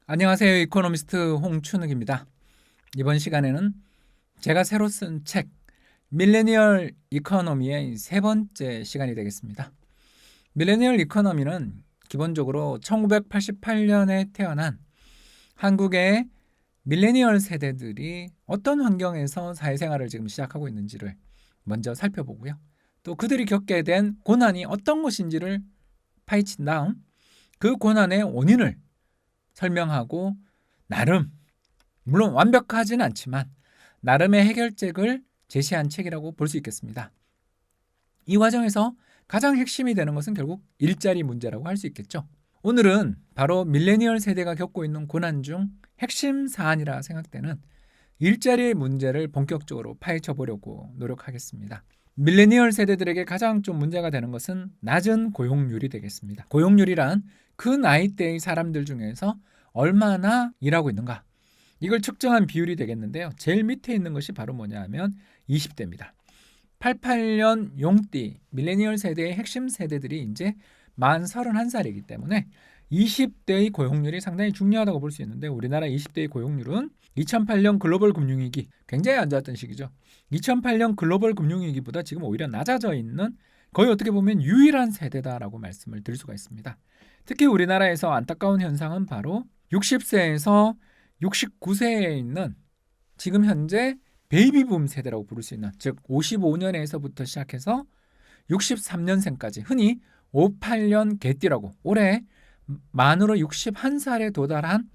안녕하세요. 이코노미스트 홍춘욱입니다. 이번 시간에는 제가 새로 쓴 책 밀레니얼 이코노미의 세 번째 시간이 되겠습니다. 밀레니얼 이코노미는 기본적으로 1988년에 태어난 한국의 밀레니얼 세대들이 어떤 환경에서 사회생활을 지금 시작하고 있는지를 먼저 살펴보고요. 또 그들이 겪게 된 고난이 어떤 것인지를 파헤친 다음 그 고난의 원인을 설명하고 나름, 물론 완벽하지는 않지만 나름의 해결책을 제시한 책이라고 볼 수 있겠습니다. 이 과정에서 가장 핵심이 되는 것은 결국 일자리 문제라고 할 수 있겠죠. 오늘은 바로 밀레니얼 세대가 겪고 있는 고난 중 핵심 사안이라 생각되는 일자리의 문제를 본격적으로 파헤쳐 보려고 노력하겠습니다. 밀레니얼 세대들에게 가장 좀 문제가 되는 것은 낮은 고용률이 되겠습니다. 고용률이란 그 나이대의 사람들 중에서 얼마나 일하고 있는가, 이걸 측정한 비율이 되겠는데요. 제일 밑에 있는 것이 바로 뭐냐 하면 20대입니다. 88년 용띠 밀레니얼 세대의 핵심 세대들이 이제 만 31살이기 때문에 20대의 고용률이 상당히 중요하다고 볼 수 있는데, 우리나라 20대의 고용률은 2008년 글로벌 금융위기, 굉장히 안 좋았던 시기죠. 2008년 글로벌 금융위기보다 지금 오히려 낮아져 있는, 거의 어떻게 보면 유일한 세대다라고 말씀을 드릴 수가 있습니다. 특히 우리나라에서 안타까운 현상은 바로 60세에서 69세에 있는 지금 현재 베이비붐 세대라고 부를 수 있는, 즉 55년에서부터 시작해서 63년생까지 흔히 58년 개띠라고, 올해 만으로 61살에 도달한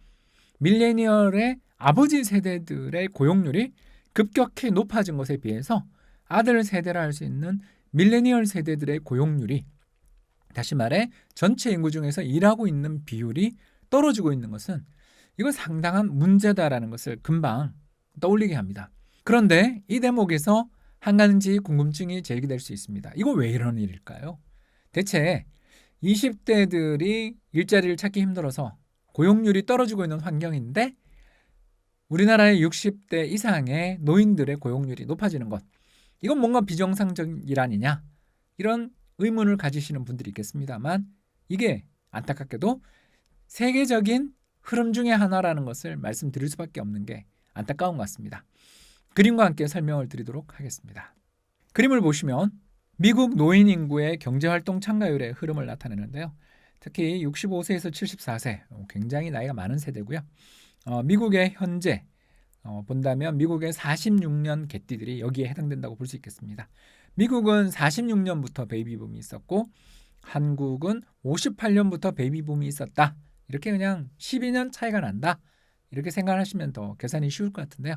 밀레니얼의 아버지 세대들의 고용률이 급격히 높아진 것에 비해서 아들 세대라 할 수 있는 밀레니얼 세대들의 고용률이, 다시 말해 전체 인구 중에서 일하고 있는 비율이 떨어지고 있는 것은 이거 상당한 문제다라는 것을 금방 떠올리게 합니다. 그런데 이 대목에서 한 가지 궁금증이 제기될 수 있습니다. 이거 왜 이런 일일까요? 대체 20대들이 일자리를 찾기 힘들어서 고용률이 떨어지고 있는 환경인데 우리나라의 60대 이상의 노인들의 고용률이 높아지는 것, 이건 뭔가 비정상적인 일 아니냐, 이런 의문을 가지시는 분들이 있겠습니다만, 이게 안타깝게도 세계적인 흐름 중에 하나라는 것을 말씀드릴 수밖에 없는 게 안타까운 것 같습니다. 그림과 함께 설명을 드리도록 하겠습니다. 그림을 보시면 미국 노인 인구의 경제활동 참가율의 흐름을 나타내는데요. 특히 65세에서 74세, 굉장히 나이가 많은 세대고요. 미국의 현재 본다면 미국의 46년 개띠들이 여기에 해당된다고 볼 수 있겠습니다. 미국은 46년부터 베이비붐이 있었고 한국은 58년부터 베이비붐이 있었다. 이렇게 그냥 12년 차이가 난다, 이렇게 생각하시면 더 계산이 쉬울 것 같은데요.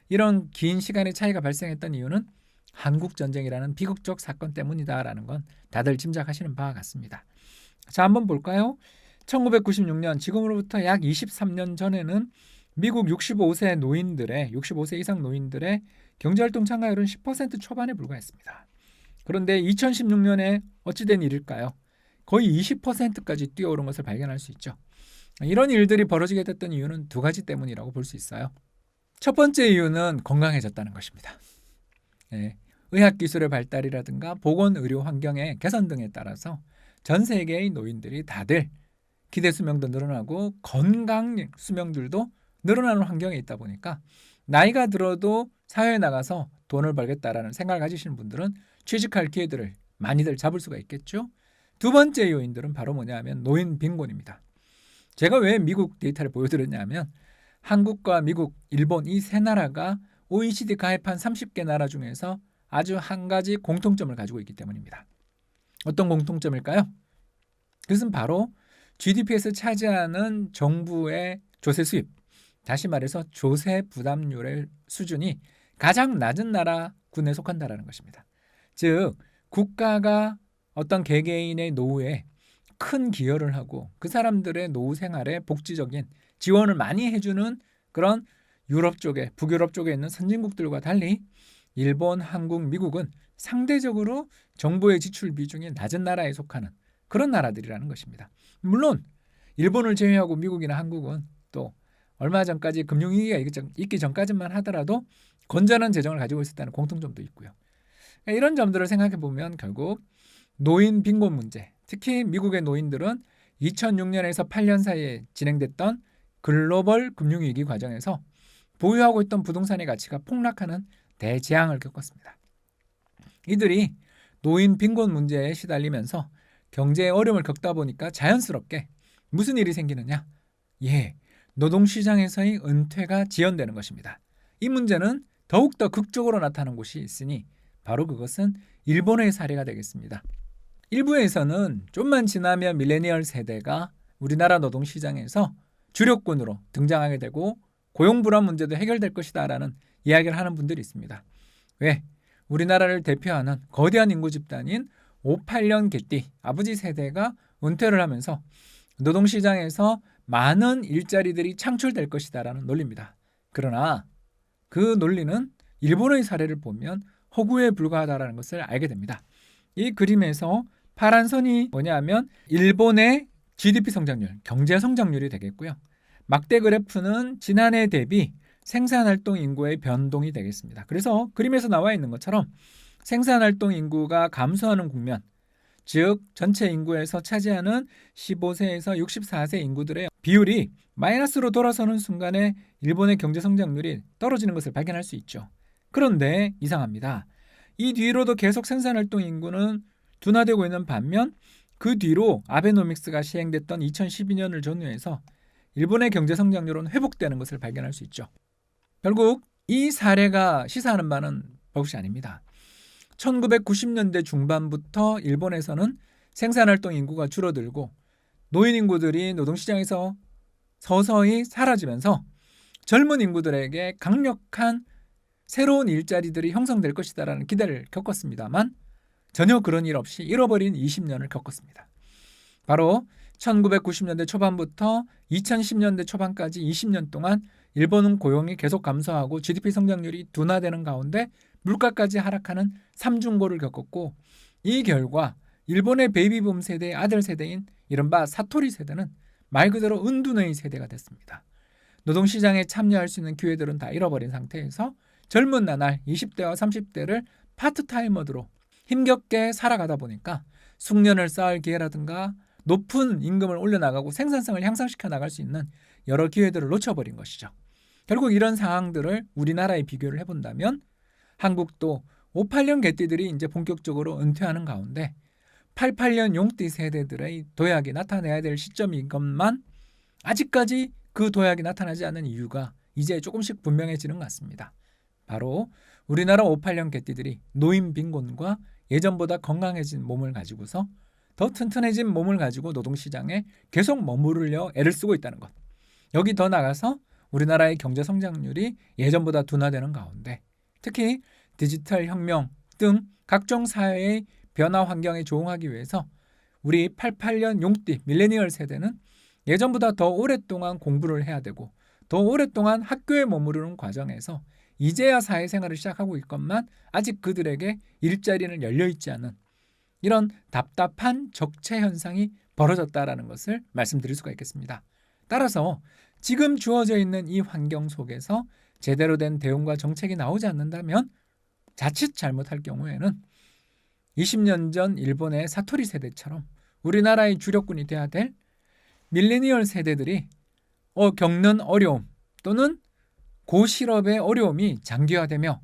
이런 긴 시간의 차이가 발생했던 이유는 한국전쟁이라는 비극적 사건 때문이다라는 건 다들 짐작하시는 바와 같습니다. 자, 한번 볼까요? 1996년, 지금으로부터 약 23년 전에는 미국 65세 이상 노인들의 경제활동 참가율은 10% 초반에 불과했습니다. 그런데 2016년에 어찌된 일일까요? 거의 20%까지 뛰어오른 것을 발견할 수 있죠. 이런 일들이 벌어지게 됐던 이유는 두 가지 때문이라고 볼 수 있어요. 첫 번째 이유는 건강해졌다는 것입니다. 의학기술의 발달이라든가 보건의료 환경의 개선 등에 따라서 전 세계의 노인들이 다들 기대 수명도 늘어나고 건강 수명들도 늘어나는 환경에 있다 보니까 나이가 들어도 사회에 나가서 돈을 벌겠다라는 생각을 가지시는 분들은 취직할 기회들을 많이들 잡을 수가 있겠죠. 두 번째 요인들은 바로 뭐냐 하면 노인 빈곤입니다. 제가 왜 미국 데이터를 보여드렸냐 하면 한국과 미국, 일본 이 세 나라가 OECD 가입한 30개 나라 중에서 아주 한 가지 공통점을 가지고 있기 때문입니다. 어떤 공통점일까요? 그것은 바로 GDP에서 차지하는 정부의 조세 수입, 다시 말해서 조세 부담률의 수준이 가장 낮은 나라군에 속한다라는 것입니다. 즉 국가가 어떤 개개인의 노후에 큰 기여를 하고 그 사람들의 노후 생활에 복지적인 지원을 많이 해주는 그런 유럽 쪽에, 북유럽 쪽에 있는 선진국들과 달리 일본, 한국, 미국은 상대적으로 정부의 지출 비중이 낮은 나라에 속하는 그런 나라들이라는 것입니다. 물론 일본을 제외하고 미국이나 한국은 또 얼마 전까지 금융위기가 있기 전까지만 하더라도 건전한 재정을 가지고 있었다는 공통점도 있고요. 이런 점들을 생각해 보면 결국 노인 빈곤 문제, 특히 미국의 노인들은 2006년에서 8년 사이에 진행됐던 글로벌 금융위기 과정에서 보유하고 있던 부동산의 가치가 폭락하는 대재앙을 겪었습니다. 이들이 노인 빈곤 문제에 시달리면서 경제의 어려움을 겪다 보니까 자연스럽게 무슨 일이 생기느냐? 노동시장에서의 은퇴가 지연되는 것입니다. 이 문제는 더욱더 극적으로 나타나는 곳이 있으니 바로 그것은 일본의 사례가 되겠습니다. 일부에서는 좀만 지나면 밀레니얼 세대가 우리나라 노동시장에서 주력군으로 등장하게 되고 고용 불안 문제도 해결될 것이다 라는 이야기를 하는 분들이 있습니다. 왜? 우리나라를 대표하는 거대한 인구 집단인 58년 개띠 아버지 세대가 은퇴를 하면서 노동시장에서 많은 일자리들이 창출될 것이다 라는 논리입니다. 그러나 그 논리는 일본의 사례를 보면 허구에 불과하다는 것을 알게 됩니다. 이 그림에서 파란 선이 뭐냐면 일본의 GDP 성장률, 경제 성장률이 되겠고요. 막대 그래프는 지난해 대비 생산활동 인구의 변동이 되겠습니다. 그래서 그림에서 나와 있는 것처럼 생산활동 인구가 감소하는 국면, 즉 전체 인구에서 차지하는 15세에서 64세 인구들의 비율이 마이너스로 돌아서는 순간에 일본의 경제 성장률이 떨어지는 것을 발견할 수 있죠. 그런데 이상합니다. 이 뒤로도 계속 생산활동 인구는 둔화되고 있는 반면 그 뒤로 아베노믹스가 시행됐던 2012년을 전후해서 일본의 경제 성장률은 회복되는 것을 발견할 수 있죠. 결국 이 사례가 시사하는 바는 버릇이 아닙니다. 1990년대 중반부터 일본에서는 생산활동 인구가 줄어들고 노인 인구들이 노동시장에서 서서히 사라지면서 젊은 인구들에게 강력한 새로운 일자리들이 형성될 것이다라는 기대를 겪었습니다만 전혀 그런 일 없이 잃어버린 20년을 겪었습니다. 바로 1990년대 초반부터 2010년대 초반까지 20년 동안 일본은 고용이 계속 감소하고 GDP 성장률이 둔화되는 가운데 물가까지 하락하는 삼중고를 겪었고 이 결과 일본의 베이비붐 세대의 아들 세대인 이른바 사토리 세대는 말 그대로 은둔의 세대가 됐습니다. 노동시장에 참여할 수 있는 기회들은 다 잃어버린 상태에서 젊은 나날 20대와 30대를 파트타이머로 힘겹게 살아가다 보니까 숙련을 쌓을 기회라든가 높은 임금을 올려나가고 생산성을 향상시켜 나갈 수 있는 여러 기회들을 놓쳐버린 것이죠. 결국 이런 상황들을 우리나라에 비교를 해본다면 한국도 58년 개띠들이 이제 본격적으로 은퇴하는 가운데 88년 용띠 세대들의 도약이 나타나야 될 시점인 것만 아직까지 그 도약이 나타나지 않는 이유가 이제 조금씩 분명해지는 것 같습니다. 바로 우리나라 58년 개띠들이 노인 빈곤과 예전보다 건강해진 몸을 가지고서 더 튼튼해진 몸을 가지고 노동시장에 계속 머무르려 애를 쓰고 있다는 것. 여기 더 나가서 우리나라의 경제 성장률이 예전보다 둔화되는 가운데 특히 디지털 혁명 등 각종 사회의 변화 환경에 조응하기 위해서 우리 88년 용띠 밀레니얼 세대는 예전보다 더 오랫동안 공부를 해야 되고 더 오랫동안 학교에 머무르는 과정에서 이제야 사회생활을 시작하고 있건만 아직 그들에게 일자리는 열려있지 않은 이런 답답한 적체 현상이 벌어졌다라는 것을 말씀드릴 수가 있겠습니다. 따라서 지금 주어져 있는 이 환경 속에서 제대로 된 대응과 정책이 나오지 않는다면 자칫 잘못할 경우에는 20년 전 일본의 사토리 세대처럼 우리나라의 주력군이 돼야 될 밀레니얼 세대들이 겪는 어려움 또는 고실업의 어려움이 장기화되며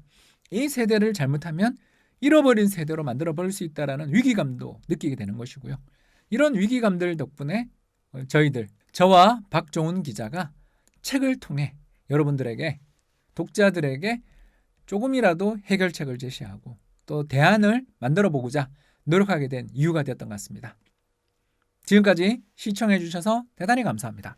이 세대를 잘못하면 잃어버린 세대로 만들어버릴 수 있다는 위기감도 느끼게 되는 것이고요. 이런 위기감들 덕분에 저와 박종훈 기자가 책을 통해 여러분들에게 독자들에게 조금이라도 해결책을 제시하고 또 대안을 만들어 보고자 노력하게 된 이유가 되었던 것 같습니다. 지금까지 시청해 주셔서 대단히 감사합니다.